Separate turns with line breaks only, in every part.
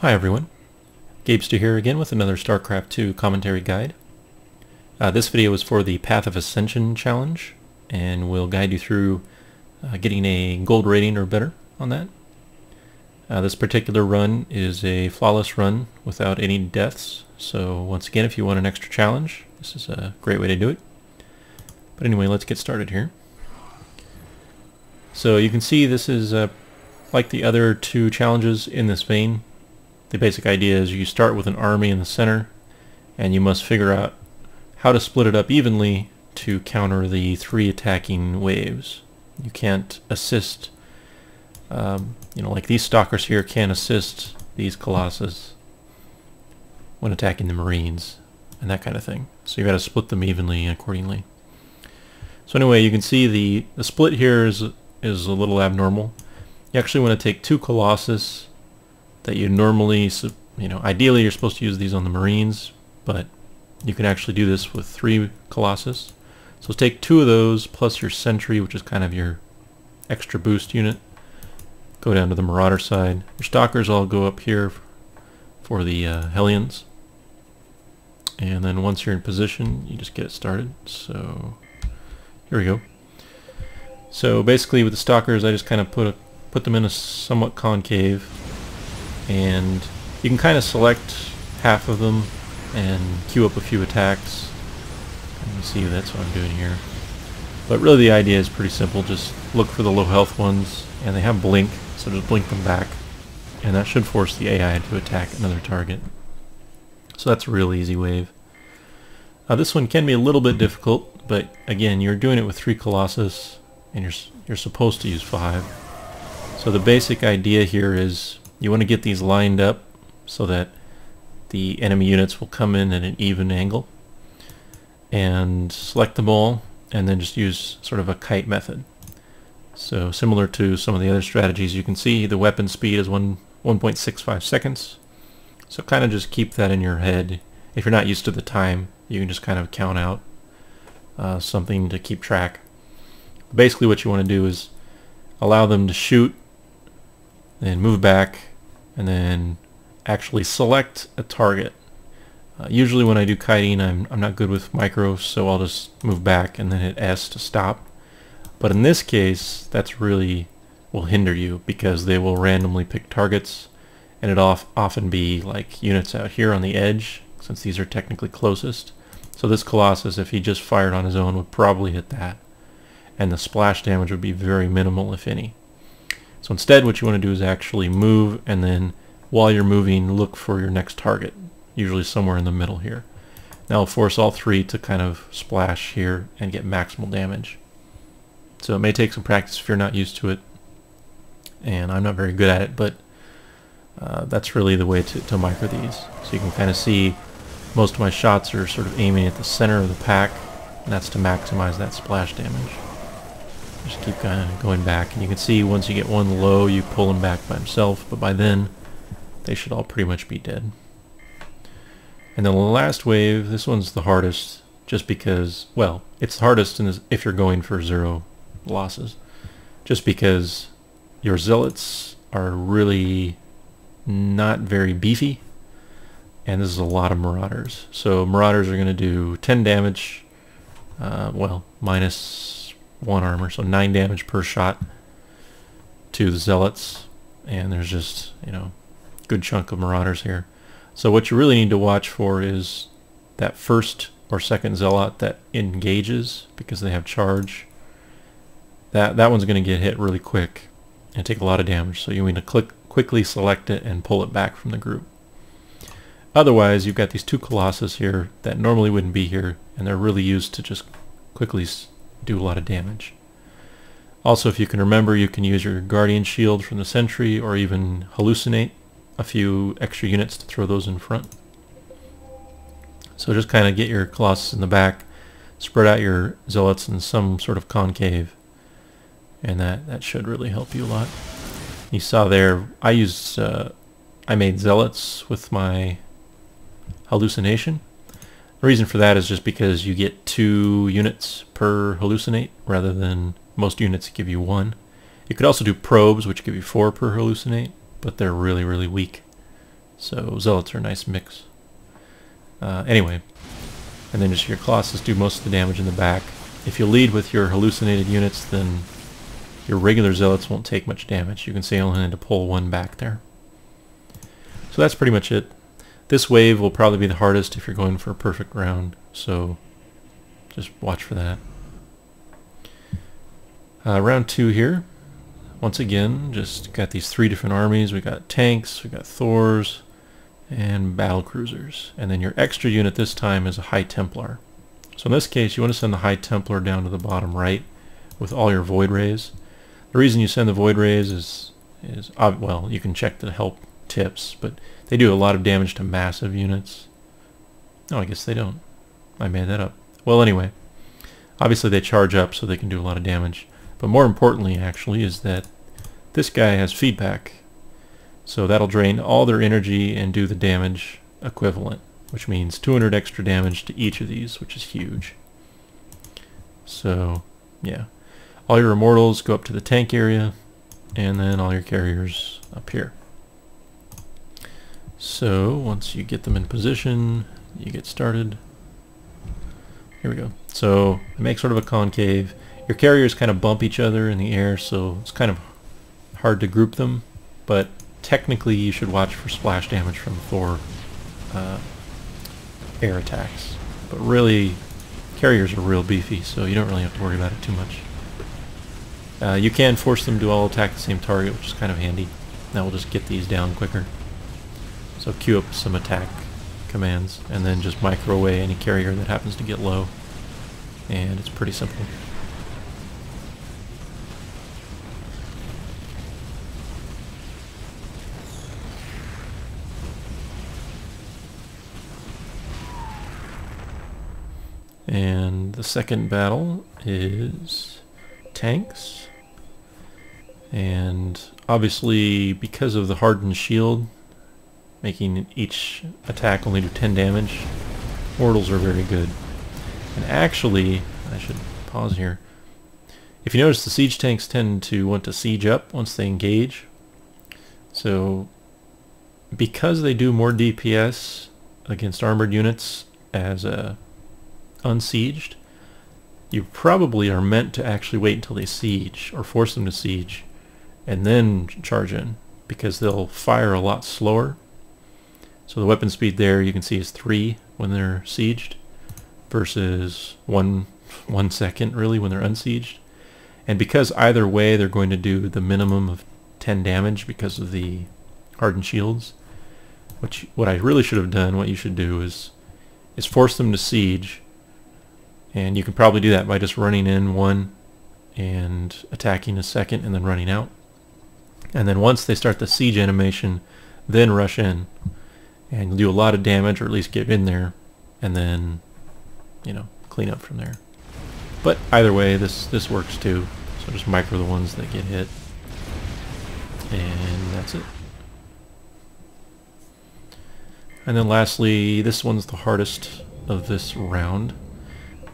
Hi everyone, Gabester here again with another Starcraft 2 commentary guide. This video is for the Path of Ascension challenge, and we'll guide you through getting a gold rating or better on that. This particular run is a flawless run without any deaths, so once again, if you want an extra challenge, this is a great way to do it. But anyway, let's get started here. So you can see this is like the other two challenges in this vein. The basic idea is you start with an army in the center, and you must figure out how to split it up evenly to counter the 3 attacking waves. You can't assist, like these stalkers here can't assist these colossus when attacking the marines and that kind of thing. So you got to split them evenly accordingly. So anyway, you can see the split here is a little abnormal. You actually want to take 2 colossus that you normally, ideally you're supposed to use these on the marines, but you can actually do this with 3 colossus. So take 2 of those plus your sentry, which is kind of your extra boost unit. Go down to the marauder side. Your stalkers all go up here for the Hellions. And then once you're in position, you just get it started. So here we go. So basically with the stalkers, I just kind of put them in a somewhat concave, and you can kind of select half of them and queue up a few attacks. You can see that's what I'm doing here. But really the idea is pretty simple. Just look for the low health ones, and they have blink, so just blink them back, and that should force the AI to attack another target. So that's a real easy wave. This one can be a little bit difficult, but again, you're doing it with 3 colossus, and you're supposed to use 5. So the basic idea here is you want to get these lined up so that the enemy units will come in at an even angle, and select them all, and then just use sort of a kite method. So similar to some of the other strategies, you can see the weapon speed is 1.65 seconds. So kind of just keep that in your head. If you're not used to the time, you can just kind of count out something to keep track. Basically what you want to do is allow them to shoot, then move back, and then actually select a target. Usually when I do kiting, I'm not good with micros, so I'll just move back and then hit S to stop. But in this case, that's really will hinder you, because they will randomly pick targets, and it often be like units out here on the edge, since these are technically closest. So this Colossus, if he just fired on his own, would probably hit that, and the splash damage would be very minimal, if any. So instead what you want to do is actually move, and then while you're moving, look for your next target, usually somewhere in the middle here. That'll force all 3 to kind of splash here and get maximal damage. So it may take some practice if you're not used to it, and I'm not very good at it, but that's really the way to micro these. So you can kind of see most of my shots are sort of aiming at the center of the pack, and that's to maximize that splash damage. Just keep kind of going back, and you can see once you get one low, you pull him back by himself, but by then they should all pretty much be dead. And then the last wave, this one's the hardest, just because, well, it's the hardest if you're going for 0 losses, just because your zealots are really not very beefy, and this is a lot of marauders. So marauders are going to do 10 damage, minus 1 armor, so 9 damage per shot to the zealots, and there's just, good chunk of marauders here. So what you really need to watch for is that first or second zealot that engages, because they have charge. That one's going to get hit really quick and take a lot of damage, so you need to quickly select it and pull it back from the group. Otherwise, you've got these 2 colossus here that normally wouldn't be here, and they're really used to just quickly do a lot of damage. Also, if you can remember, you can use your guardian shield from the sentry, or even hallucinate a few extra units to throw those in front. So just kind of get your colossus in the back, spread out your zealots in some sort of concave, and that should really help you a lot. You saw there, I made zealots with my hallucination. The reason for that is just because you get 2 units per hallucinate rather than most units give you 1. You could also do probes, which give you 4 per hallucinate, but they're really, really weak. So Zealots are a nice mix. Anyway, and then just your Colossus do most of the damage in the back. If you lead with your hallucinated units, then your regular Zealots won't take much damage. You can see I only had to pull one back there. So that's pretty much it. This wave will probably be the hardest if you're going for a perfect round, so just watch for that. Round 2 here. Once again, just got these 3 different armies. We got tanks, we got Thors, and battle cruisers. And then your extra unit this time is a High Templar. So in this case, you want to send the High Templar down to the bottom right with all your Void Rays. The reason you send the Void Rays is well, you can check the help tips, but they do a lot of damage to massive units. No, I guess they don't. I made that up. Well, anyway, obviously they charge up so they can do a lot of damage. But more importantly, actually, is that this guy has feedback. So that'll drain all their energy and do the damage equivalent, which means 200 extra damage to each of these, which is huge. So, yeah. All your immortals go up to the tank area, and then all your carriers up here. So, once you get them in position, you get started. Here we go. So, I make sort of a concave. Your carriers kind of bump each other in the air, so it's kind of hard to group them, but technically you should watch for splash damage from Thor air attacks. But really, carriers are real beefy, so you don't really have to worry about it too much. You can force them to all attack the same target, which is kind of handy. That will just get these down quicker. So queue up some attack commands, and then just micro away any carrier that happens to get low. And it's pretty simple. And the second battle is tanks. And obviously, because of the hardened shield, making each attack only do 10 damage, mortals are very good. And actually, I should pause here. If you notice, the siege tanks tend to want to siege up once they engage. So, because they do more DPS against armored units as unsieged, you probably are meant to actually wait until they siege, or force them to siege, and then charge in, because they'll fire a lot slower. So the weapon speed there you can see is 3 when they're sieged, versus 1 second really when they're unsieged. And because either way they're going to do the minimum of 10 damage because of the hardened shields, what I really should have done, what you should do is force them to siege. And you can probably do that by just running in one and attacking a second and then running out. And then once they start the siege animation, then rush in. And you'll do a lot of damage, or at least get in there, and then, you know, clean up from there. But either way, this works too. So just micro the ones that get hit. And that's it. And then lastly, this one's the hardest of this round.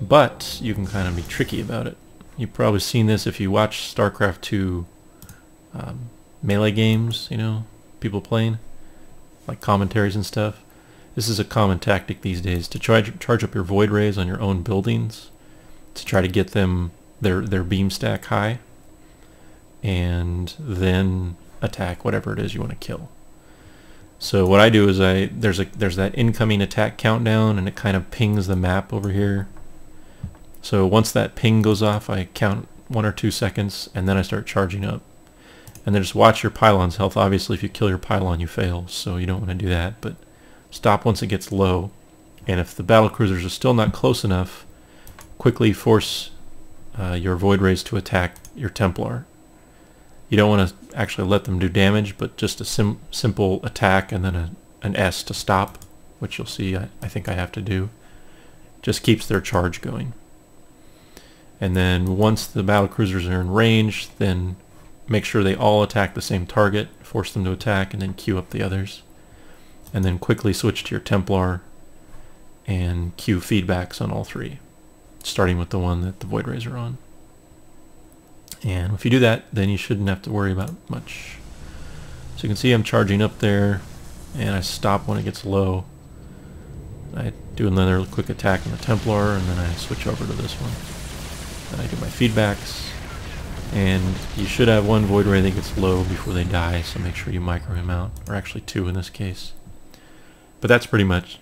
But you can kind of be tricky about it. You've probably seen this if you watch Starcraft 2 melee games, you know, people playing, like commentaries and stuff. This is a common tactic these days, to try to charge up your Void Rays on your own buildings, to try to get them their beam stack high, and then attack whatever it is you want to kill. So what I do is there's that incoming attack countdown, and it kind of pings the map over here. So once that ping goes off, I count 1 or 2 seconds, and then I start charging up. And then just watch your pylon's health. Obviously, if you kill your pylon, you fail, so you don't want to do that. But stop once it gets low. And if the battle cruisers are still not close enough, quickly force your Void Rays to attack your Templar. You don't want to actually let them do damage, but just a simple attack and then an S to stop, which you'll see I think I have to do. Just keeps their charge going. And then once the battle cruisers are in range, then make sure they all attack the same target, force them to attack, and then queue up the others. And then quickly switch to your Templar and queue feedbacks on all 3, starting with the one that the Void Rays are on. And if you do that, then you shouldn't have to worry about much. So you can see I'm charging up there, and I stop when it gets low. I do another quick attack on the Templar, and then I switch over to this one. Then I do my feedbacks, and you should have one Void Ray that gets low before they die, so make sure you micro him out, or actually two in this case. But that's pretty much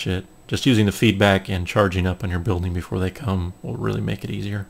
it. Just using the feedback and charging up on your building before they come will really make it easier.